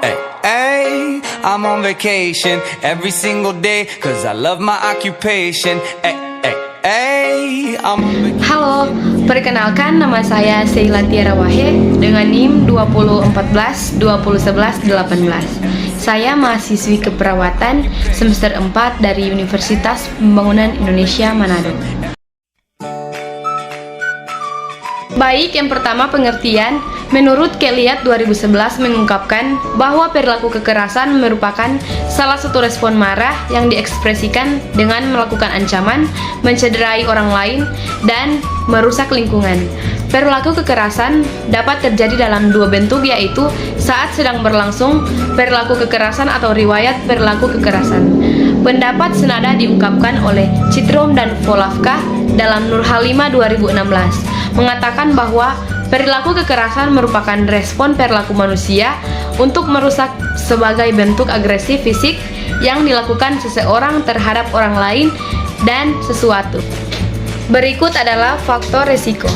Hey, hey, I'm on vacation every single day, cause I love my occupation. Hey, hey, hey, I'm on vacation. Halo, perkenalkan nama saya Sheila Tiara Wahe dengan NIM 2014 2011 18. Saya mahasiswi keperawatan semester 4 dari Universitas Pembangunan Indonesia Manado. Baik, yang pertama pengertian. Menurut Keliat 2011 mengungkapkan bahwa perilaku kekerasan merupakan salah satu respon marah yang diekspresikan dengan melakukan ancaman, mencederai orang lain, dan merusak lingkungan. Perilaku kekerasan dapat terjadi dalam dua bentuk, yaitu saat sedang berlangsung perilaku kekerasan atau riwayat perilaku kekerasan. Pendapat senada diungkapkan oleh Citrom dan Volavka dalam Nur Halimah 2016, mengatakan bahwa perilaku kekerasan merupakan respon perilaku manusia untuk merusak sebagai bentuk agresi fisik yang dilakukan seseorang terhadap orang lain dan sesuatu. Berikut adalah faktor resiko.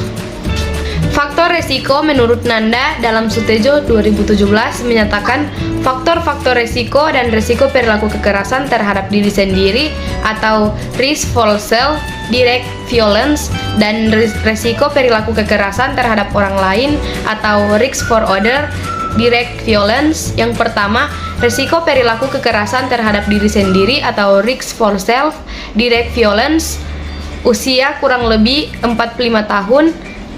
Faktor resiko menurut Nanda dalam Sutejo 2017 menyatakan faktor-faktor resiko dan resiko perilaku kekerasan terhadap diri sendiri atau risk for self direct violence dan resiko perilaku kekerasan terhadap orang lain atau risk for other direct violence. Yang pertama, resiko perilaku kekerasan terhadap diri sendiri atau risk for self direct violence, usia kurang lebih 45 tahun,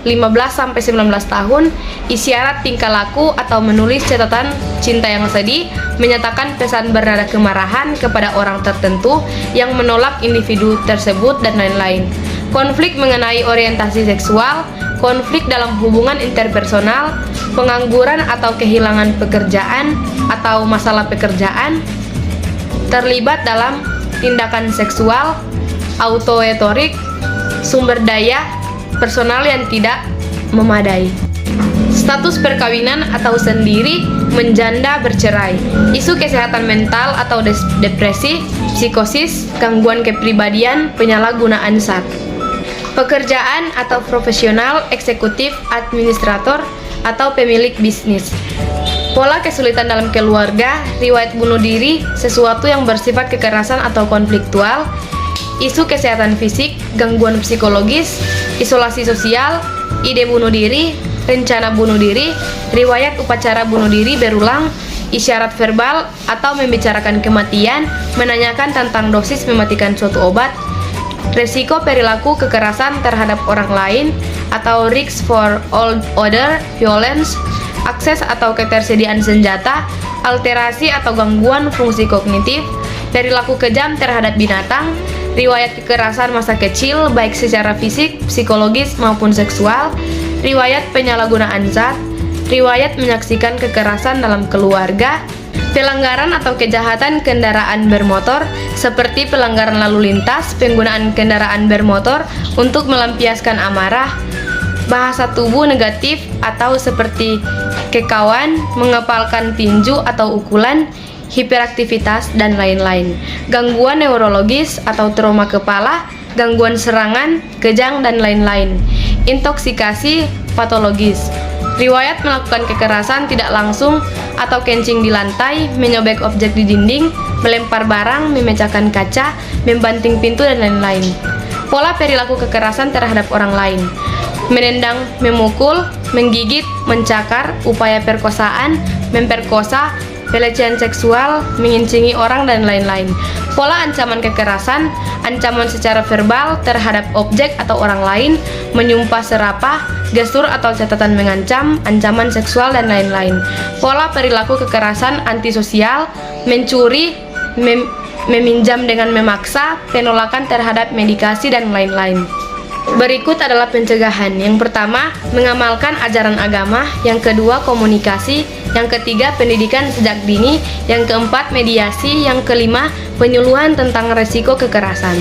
15-19 tahun, isyarat tingkah laku atau menulis catatan cinta yang sedih, menyatakan pesan bernada kemarahan kepada orang tertentu yang menolak individu tersebut, dan lain-lain. Konflik mengenai orientasi seksual, konflik dalam hubungan interpersonal, pengangguran atau kehilangan pekerjaan atau masalah pekerjaan, terlibat dalam tindakan seksual, autoetorik, sumber daya personal yang tidak memadai, status perkawinan atau sendiri, menjanda, bercerai, isu kesehatan mental atau depresi, psikosis, gangguan kepribadian, penyalahgunaan zat, pekerjaan atau profesional, eksekutif, administrator, atau pemilik bisnis, pola kesulitan dalam keluarga, riwayat bunuh diri, sesuatu yang bersifat kekerasan atau konfliktual, isu kesehatan fisik, gangguan psikologis, isolasi sosial, ide bunuh diri, rencana bunuh diri, riwayat upacara bunuh diri berulang, isyarat verbal atau membicarakan kematian, menanyakan tentang dosis mematikan suatu obat, resiko perilaku kekerasan terhadap orang lain atau risk for all other violence, akses atau ketersediaan senjata, alterasi atau gangguan fungsi kognitif, perilaku kejam terhadap binatang, riwayat kekerasan masa kecil baik secara fisik, psikologis maupun seksual, riwayat penyalahgunaan zat, riwayat menyaksikan kekerasan dalam keluarga, pelanggaran atau kejahatan kendaraan bermotor seperti pelanggaran lalu lintas, penggunaan kendaraan bermotor untuk melampiaskan amarah, bahasa tubuh negatif atau seperti kekawan, mengepalkan tinju atau ukulan, hiperaktivitas, dan lain-lain, gangguan neurologis atau trauma kepala, gangguan serangan, kejang, dan lain-lain, intoksikasi patologis, riwayat melakukan kekerasan tidak langsung atau kencing di lantai, menyobek objek di dinding, melempar barang, memecahkan kaca, membanting pintu, dan lain-lain, pola perilaku kekerasan terhadap orang lain, menendang, memukul, menggigit, mencakar, upaya perkosaan, memperkosa, pelecehan seksual, mengincingi orang, dan lain-lain. Pola ancaman kekerasan, ancaman secara verbal terhadap objek atau orang lain, menyumpah serapah, gestur atau catatan mengancam, ancaman seksual, dan lain-lain. Pola perilaku kekerasan antisosial, mencuri, meminjam dengan memaksa, penolakan terhadap medikasi, dan lain-lain. Berikut adalah pencegahan. Yang pertama, mengamalkan ajaran agama. Yang kedua, komunikasi. Yang ketiga, pendidikan sejak dini. Yang keempat, mediasi. Yang kelima, penyuluhan tentang resiko kekerasan.